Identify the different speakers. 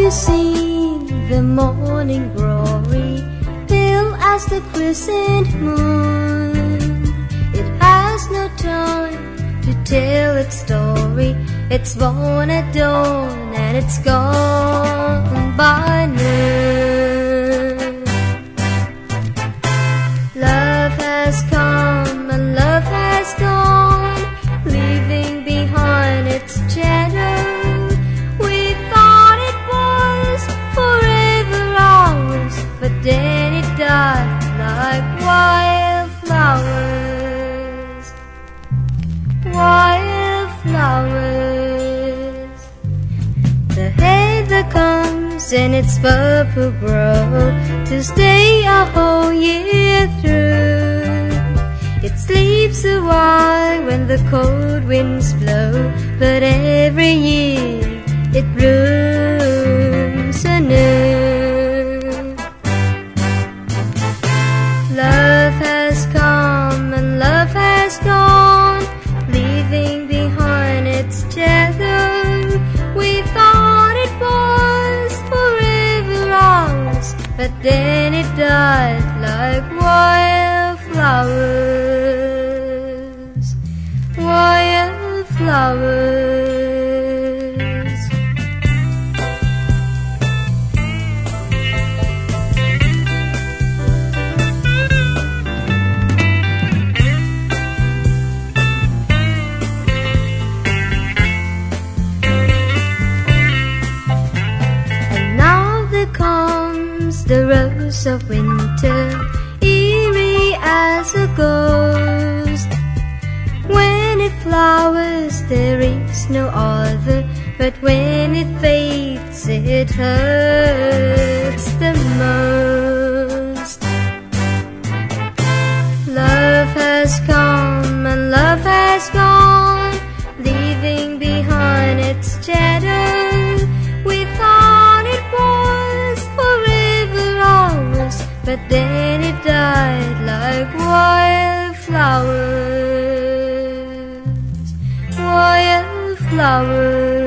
Speaker 1: you seen the morning glory, pale as the crescent moon? It has no time to tell its story. It's born at dawn and it's gone by noon. Love has come and love has gone, leaving behind its shadow. We thought it was forever ours, but then it died like wildflowers. Wildflowers. The heather comes and its purple grow to stay a whole year through. It sleeps a while when the cold winds blow, but every year it blooms anew. Love has come and love has gone, leaving behind its shadow. We thought it was forever ours, but then it died like wildflowers. Wildflowers. And now there comes the rose of winter, eerie as a ghost. When it flowers there is no other, but when it fades it hurts the most. Love has come and love has gone, leaving behind its shadow. We thought it was forever ours, but then it died like wildflowers. Wildflowers.